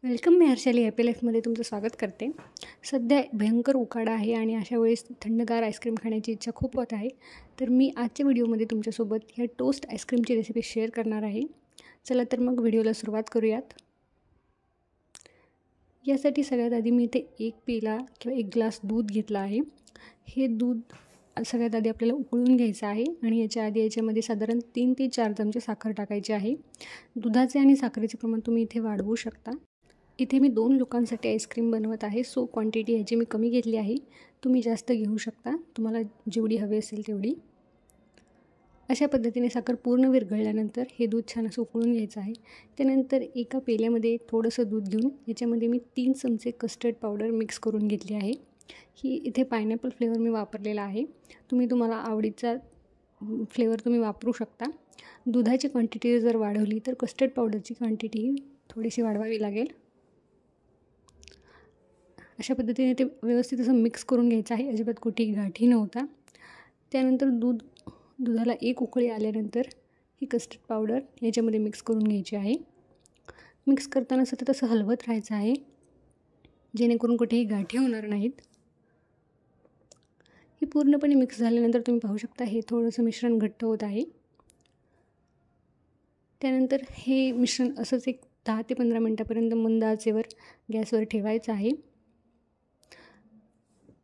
Welcome. मी Harshali happy लाईफमध्ये तुमचं स्वागत करते. सध्या भयंकर उकाडा आहे आणि अशा वेळेस थंडगार आईस्क्रीम खाण्याची इच्छा खूप होत आहे. तर मी आजच्या व्हिडिओमध्ये तुमच्यासोबत ह्या टोस्ट आईस्क्रीमची रेसिपी शेअर करणार आहे. चला तर मग व्हिडिओला सुरुवात करूयात. यासाठी सगळ्यात आधी मी इथे 1 पेला किंवा 1 ग्लास दूध घेतला आहे. हे दूध सगळ्यात आधी आपल्याला उकळून घ्यायचं आहे आणि याच्यामध्ये साधारण 3 ते 4 चमचे साखर टाकायची आहे. दुधाचे आणि साखरेचे प्रमाण तुम्ही इथे वाढवू शकता. इथे मी 2 लोकांसाठी आईस्क्रीम बनवत आहे, सो क्वांटिटी ह्याची मी कमी घेतली आहे. तुम्ही जास्त घेऊ शकता, तुम्हाला जेवढी हवी असेल तेवढी. अशा पद्धतीने साखर पूर्ण विरघळल्यानंतर हे दूध छान असं उकळून घ्यायचं आहे. त्यानंतर एका पेल्यामध्ये थोडंसं दूध घेऊन याच्यामध्ये मी 3 चमचे कस्टर्ड पावडर मिक्स करून घेतली आहे. ही इथे पायनॅपल फ्लेवर मी वापरलेला आहे. तुम्हाला आवडीचा फ्लेवर तुम्ही वापरू शकता. दुधाची क्वांटिटी जर वाढवली तर कस्टर्ड पावडरची क्वांटिटीही थोडीशी वाढवावी लागेल. अशा पद्धतीने ते व्यवस्थित असं मिक्स करून घ्यायचं आहे. अजिबात कुठेही गाठी नव्हता. त्यानंतर दुधाला 1 उकळी आल्यानंतर ही कस्टर्ड पावडर याच्यामध्ये मिक्स करून घ्यायची आहे. मिक्स करताना सतत असं हलवत राहायचं आहे, जेणेकरून कुठेही गाठी होणार नाहीत. ही पूर्णपणे मिक्स झाल्यानंतर तुम्ही पाहू शकता हे थोडंसं मिश्रण घट्ट होत आहे. त्यानंतर हे मिश्रण असंच एक 10 ते 15 मिनटापर्यंत मंद आचेवर गॅसवर ठेवायचं आहे.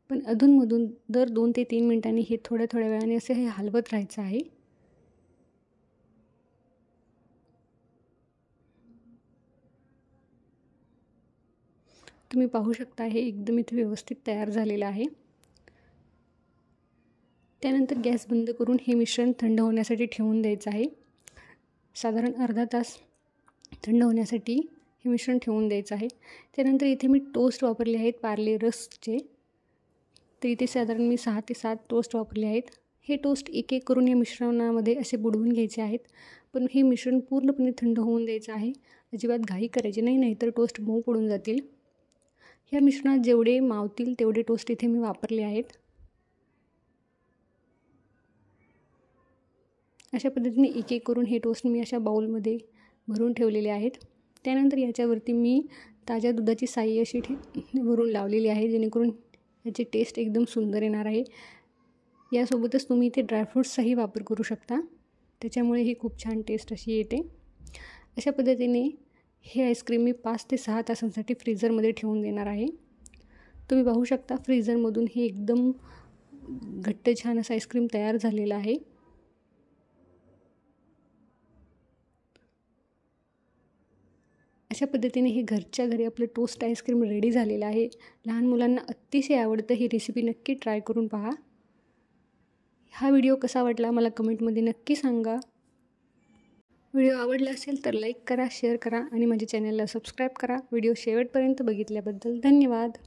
पण अधूनमधून दर 2 ते 3 मिनिटांनी हे थोड्या वेळाने असे हे हलवत राहायचं आहे. तुम्ही पाहू शकता हे एकदम इथे व्यवस्थित तयार झालेलं आहे. त्यानंतर गॅस बंद करून हे मिश्रण थंड होण्यासाठी ठेवून द्यायचं आहे. साधारण अर्धा तास थंड होण्यासाठी हे मिश्रण ठेवून द्यायचं आहे. त्यानंतर इथे मी टोस्ट वापरले आहेत पार्ले रस्कचे. तर इथे साधारण मी 6 ते 7 टोस्ट वापरले आहेत. हे टोस्ट एक करून या मिश्रणामध्ये असे बुडवून घ्यायचे आहेत. पण हे मिश्रण पूर्णपणे थंड होऊन द्यायचं आहे. अजिबात घाई करायची नाही, नाहीतर टोस्ट मऊ पडून जातील. ह्या मिश्रणात जेवढे मावतील तेवढे टोस्ट इथे मी वापरले आहेत. अशा पद्धतीने एक करून हे टोस्ट मी अशा बाउलमध्ये भरून ठेवलेले आहेत. त्यानंतर याच्यावरती मी ताज्या दुधाची साई अशी वरून लावलेली आहे, जेणेकरून याची टेस्ट एकदम सुंदर येणार आहे. यासोबतच तुम्ही इथे ड्रायफ्रूट्सचाही वापर करू शकता, त्याच्यामुळे ही खूप छान टेस्ट अशी येते. अशा पद्धतीने हे आईस्क्रीम मी 5 ते 6 तासांसाठी फ्रीझरमध्ये ठेवून देणार आहे. तुम्ही पाहू शकता फ्रीझरमधून हे एकदम घट्ट छान असं आईस्क्रीम तयार झालेलं आहे. अशा पद्धतीने हे घरच्या घरी आपलं टोस्ट आईस्क्रीम रेडी झालेलं आहे. लहान मुलांना अतिशय आवडतं. ही रेसिपी नक्की ट्राय करून पहा. हा व्हिडिओ कसा वाटला मला कमेंटमध्ये नक्की सांगा. व्हिडिओ आवडला असेल तर लाईक करा, शेअर करा आणि माझ्या चॅनलला सबस्क्राईब करा. व्हिडिओ शेवटपर्यंत बघितल्याबद्दल धन्यवाद.